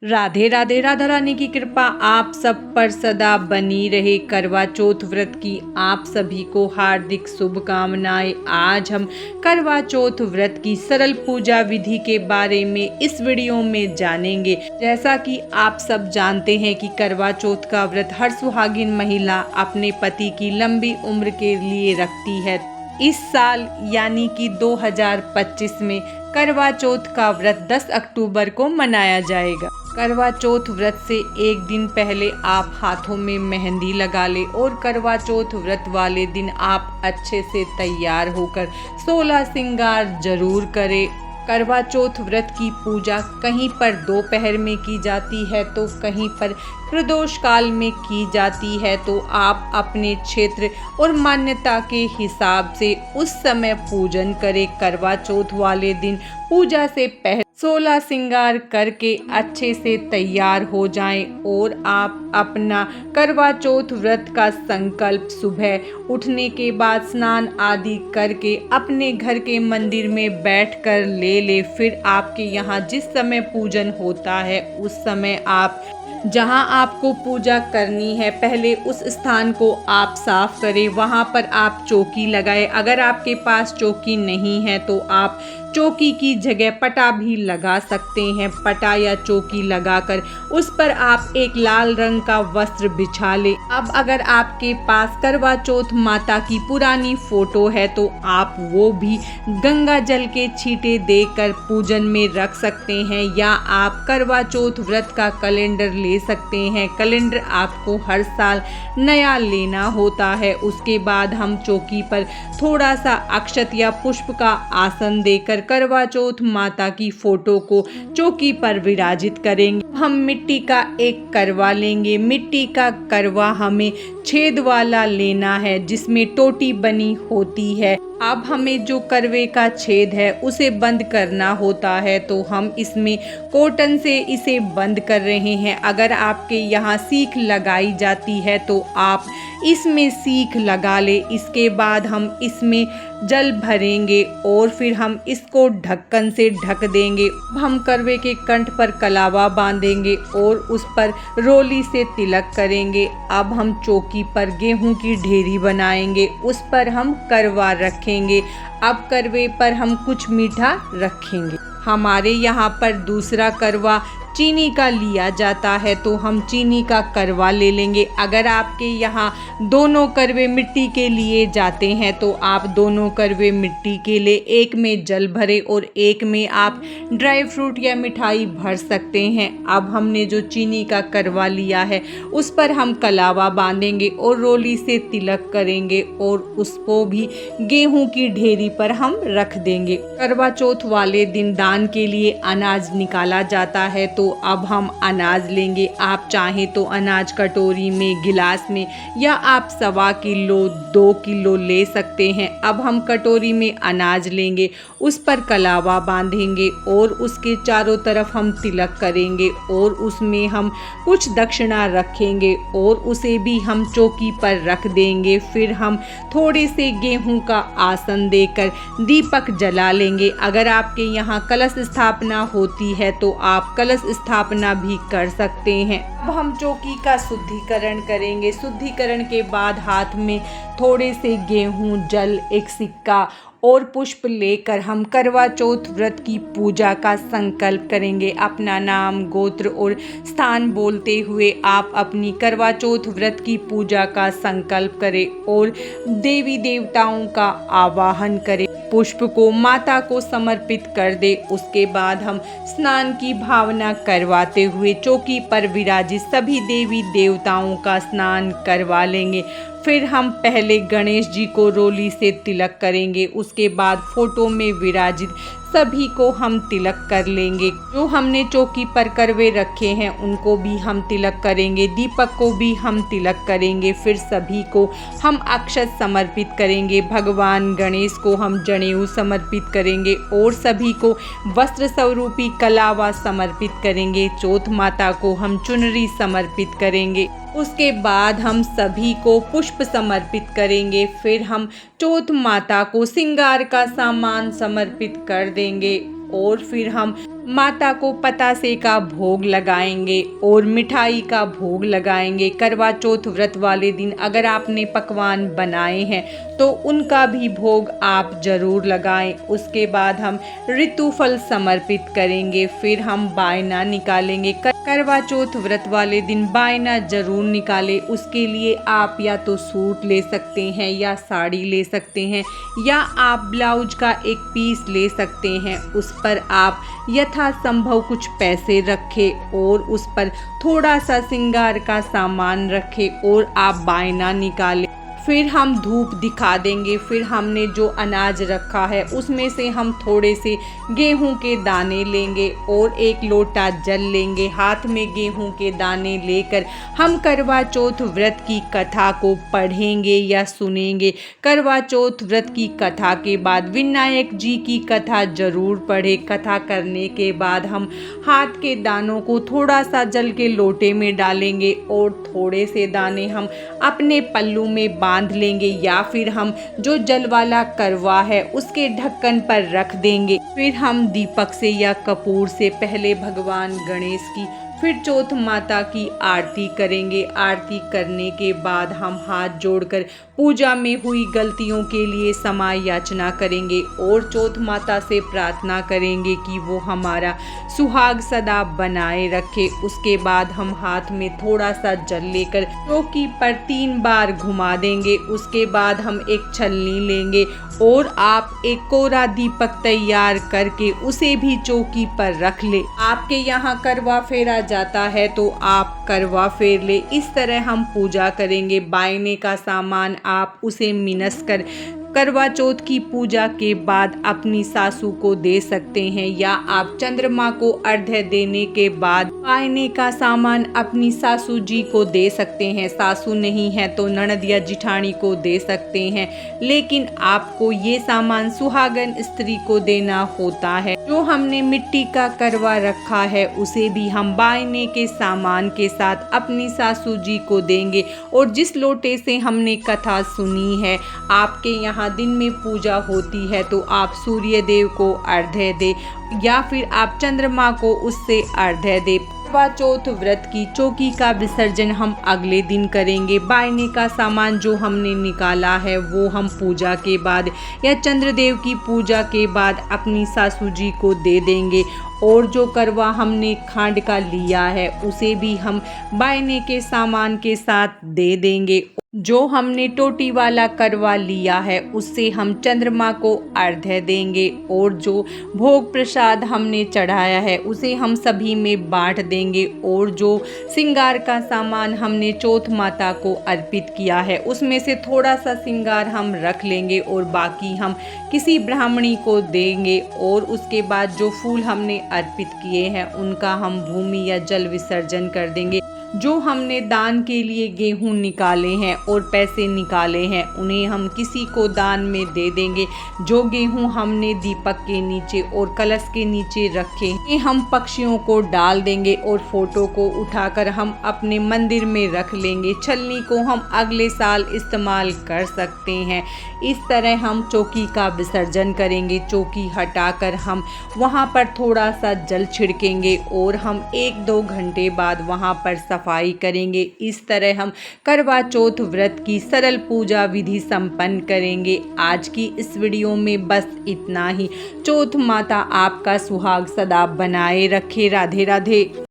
राधे राधे। राधा रानी की कृपा आप सब पर सदा बनी रहे। करवा चौथ व्रत की आप सभी को हार्दिक शुभकामनाएं। आज हम करवा चौथ व्रत की सरल पूजा विधि के बारे में इस वीडियो में जानेंगे। जैसा कि आप सब जानते हैं कि करवा चौथ का व्रत हर सुहागिन महिला अपने पति की लंबी उम्र के लिए रखती है। इस साल यानी कि 2025 में करवा चौथ का व्रत 10 अक्टूबर को मनाया जाएगा। करवा चौथ व्रत से एक दिन पहले आप हाथों में मेहंदी लगा लें और करवा चौथ व्रत वाले दिन आप अच्छे से तैयार होकर 16 श्रृंगार जरूर करें। करवा चौथ व्रत की पूजा कहीं पर दोपहर में की जाती है तो कहीं पर प्रदोष काल में की जाती है, तो आप अपने क्षेत्र और मान्यता के हिसाब से उस समय पूजन करें। करवा चौथ वाले दिन पूजा से पहले 16 श्रृंगार करके अच्छे से तैयार हो जाएं और आप अपना करवा चौथ व्रत का संकल्प सुबह उठने के बाद स्नान आदि करके अपने घर के मंदिर में बैठकर ले। फिर आपके यहाँ जिस समय पूजन होता है उस समय आप जहां आपको पूजा करनी है पहले उस स्थान को आप साफ करें। वहां पर आप चौकी लगाएं। अगर आपके पास चौकी नहीं है तो आप चौकी की जगह पटा भी लगा सकते हैं। पटा या चौकी लगाकर उस पर आप एक लाल रंग का वस्त्र बिछा लें। अब अगर आपके पास करवा चौथ माता की पुरानी फोटो है तो आप वो भी गंगा जल के छींटे देकर पूजन में रख सकते हैं, या आप करवा चौथ व्रत का कैलेंडर ले सकते हैं। कैलेंडर आपको हर साल नया लेना होता है। उसके बाद हम चौकी पर थोड़ा सा अक्षत या पुष्प का आसन देकर करवा चौथ माता की फोटो को चौकी पर विराजित करेंगे। हम मिट्टी का एक करवा लेंगे। मिट्टी का करवा हमें छेद वाला लेना है जिसमें टोटी बनी होती है। अब हमें जो करवे का छेद है उसे बंद करना होता है, तो हम इसमें कॉटन से इसे बंद कर रहे हैं। अगर आपके यहाँ सीख लगाई जाती है तो आप इसमें सीख लगा ले। इसके बाद हम इसमें जल भरेंगे और फिर हम इसको ढक्कन से ढक देंगे। हम करवे के कंठ पर कलावा बांधेंगे और उस पर रोली से तिलक करेंगे। अब हम चौकी पर गेहूं की ढेरी बनाएंगे, उस पर हम करवा रखेंगे। अब करवे पर हम कुछ मीठा रखेंगे। हमारे यहाँ पर दूसरा करवा चीनी का लिया जाता है तो हम चीनी का करवा ले लेंगे। अगर आपके यहाँ दोनों करवे मिट्टी के लिए जाते हैं तो आप दोनों करवे मिट्टी के लिए एक में जल भरे और एक में आप ड्राई फ्रूट या मिठाई भर सकते हैं। अब हमने जो चीनी का करवा लिया है उस पर हम कलावा बांधेंगे और रोली से तिलक करेंगे और उसको भी गेहूं की ढेरी पर हम रख देंगे। करवा चौथ वाले दिन दान के लिए अनाज निकाला जाता है, तो अब हम अनाज लेंगे। आप चाहें तो अनाज कटोरी में, गिलास में, या आप 1.25 किलो 2 किलो ले सकते हैं। अब हम कटोरी में अनाज लेंगे, उस पर कलावा बांधेंगे और उसके चारों तरफ हम तिलक करेंगे और उसमें हम कुछ दक्षिणा रखेंगे और उसे भी हम चौकी पर रख देंगे। फिर हम थोड़े से गेहूं का आसन देकर दीपक जला लेंगे। अगर आपके यहाँ कलश स्थापना होती है तो आप कलश स्थापना भी कर सकते हैं। अब हम चौकी का शुद्धिकरण करेंगे। शुद्धिकरण के बाद हाथ में थोड़े से गेहूं, जल, एक सिक्का और पुष्प लेकर हम करवा चौथ व्रत की पूजा का संकल्प करेंगे। अपना नाम, गोत्र और स्थान बोलते हुए आप अपनी करवा चौथ व्रत की पूजा का संकल्प करें और देवी देवताओं का आवाहन करें। पुष्प को माता को समर्पित कर दे। उसके बाद हम स्नान की भावना करवाते हुए चौकी पर विराजित सभी देवी देवताओं का स्नान करवा लेंगे। फिर हम पहले गणेश जी को रोली से तिलक करेंगे। उसके बाद फोटो में विराजित सभी को हम तिलक कर लेंगे। जो हमने चौकी पर करवे रखे हैं उनको भी हम तिलक करेंगे। दीपक को भी हम तिलक करेंगे। फिर सभी को हम अक्षत समर्पित करेंगे। भगवान गणेश को हम जनेऊ समर्पित करेंगे और सभी को वस्त्र स्वरूपी कलावा समर्पित करेंगे। चौथ माता को हम चुनरी समर्पित करेंगे। उसके बाद हम सभी को पुष्प समर्पित करेंगे। फिर हम चौथ माता को श्रृंगार का सामान समर्पित कर देंगे और फिर हम माता को पतासे का भोग लगाएंगे और मिठाई का भोग लगाएंगे। करवा चौथ व्रत वाले दिन अगर आपने पकवान बनाए हैं तो उनका भी भोग आप जरूर लगाएं। उसके बाद हम ऋतुफल समर्पित करेंगे, फिर हम बायना निकालेंगे। करवा चौथ व्रत वाले दिन बायना जरूर निकालें। उसके लिए आप या तो सूट ले सकते हैं या साड़ी ले सकते हैं या आप ब्लाउज का एक पीस ले सकते हैं। उस पर आप यथासंभव कुछ पैसे रखें और उस पर थोड़ा सा श्रृंगार का सामान रखें और आप बायना निकालें। फिर हम धूप दिखा देंगे। फिर हमने जो अनाज रखा है उसमें से हम थोड़े से गेहूं के दाने लेंगे और एक लोटा जल लेंगे। हाथ में गेहूं के दाने लेकर हम करवा चौथ व्रत की कथा को पढ़ेंगे या सुनेंगे। करवा चौथ व्रत की कथा के बाद विनायक जी की कथा जरूर पढ़ें। कथा करने के बाद हम हाथ के दानों को थोड़ा सा जल के लोटे में डालेंगे और थोड़े से दाने हम अपने पल्लू में बांध लेंगे या फिर हम जो जल वाला करवा है उसके ढक्कन पर रख देंगे। फिर हम दीपक से या कपूर से पहले भगवान गणेश की फिर चौथ माता की आरती करेंगे। आरती करने के बाद हम हाथ जोड़कर पूजा में हुई गलतियों के लिए क्षमा याचना करेंगे और चौथ माता से प्रार्थना करेंगे कि वो हमारा सुहाग सदा बनाए रखे। उसके बाद हम हाथ में थोड़ा सा जल लेकर चौकी पर 3 बार घुमा देंगे। उसके बाद हम एक छलनी लेंगे और आप एक कोरा दीपक तैयार करके उसे भी चौकी पर रख ले। आपके यहाँ करवा फेरा जाता है तो आप करवा फेर ले। इस तरह हम पूजा करेंगे। बायने का सामान आप उसे मिनस कर करवा चौथ की पूजा के बाद अपनी सासू को दे सकते हैं या आप चंद्रमा को अर्घ्य देने के बाद बायने का सामान अपनी सासू जी को दे सकते हैं। सासू नहीं है तो ननद या जिठानी को दे सकते हैं, लेकिन आपको ये सामान सुहागन स्त्री को देना होता है। जो हमने मिट्टी का करवा रखा है उसे भी हम बायने के सामान के साथ अपनी सासू जी को देंगे। और जिस लोटे से हमने कथा सुनी है, आपके यहाँ दिन में पूजा होती है तो आप सूर्य देव को अर्घ्य दे या फिर आप चंद्रमा को उससे अर्घ्य दे। करवा चौथ व्रत की चौकी का विसर्जन हम अगले दिन करेंगे। बायने का सामान जो हमने निकाला है वो हम पूजा के बाद या चंद्रदेव की पूजा के बाद अपनी सासू जी को दे देंगे। और जो करवा हमने खांड का लिया है उसे भी हम बायने के सामान के साथ दे देंगे। जो हमने टोटी वाला करवा लिया है उससे हम चंद्रमा को अर्घ्य देंगे और जो भोग प्रसाद हमने चढ़ाया है उसे हम सभी में बांट देंगे। और जो श्रृंगार का सामान हमने चौथ माता को अर्पित किया है उसमें से थोड़ा सा श्रृंगार हम रख लेंगे और बाकी हम किसी ब्राह्मणी को देंगे। और उसके बाद जो फूल हमने अर्पित किए हैं उनका हम भूमि या जल विसर्जन कर देंगे। जो हमने दान के लिए गेहूं निकाले हैं और पैसे निकाले हैं उन्हें हम किसी को दान में दे देंगे। जो गेहूं हमने दीपक के नीचे और कलश के नीचे रखे हम पक्षियों को डाल देंगे और फोटो को उठाकर हम अपने मंदिर में रख लेंगे। छलनी को हम अगले साल इस्तेमाल कर सकते हैं। इस तरह हम चौकी का विसर्जन करेंगे। चौकी हटाकर हम वहां पर थोड़ा सा जल छिड़केंगे और हम 1-2 घंटे बाद वहां पर सफाई करेंगे। इस तरह हम करवा चौथ व्रत की सरल पूजा विधि संपन्न करेंगे। आज की इस वीडियो में बस इतना ही। चौथ माता आपका सुहाग सदा बनाए रखे। राधे राधे।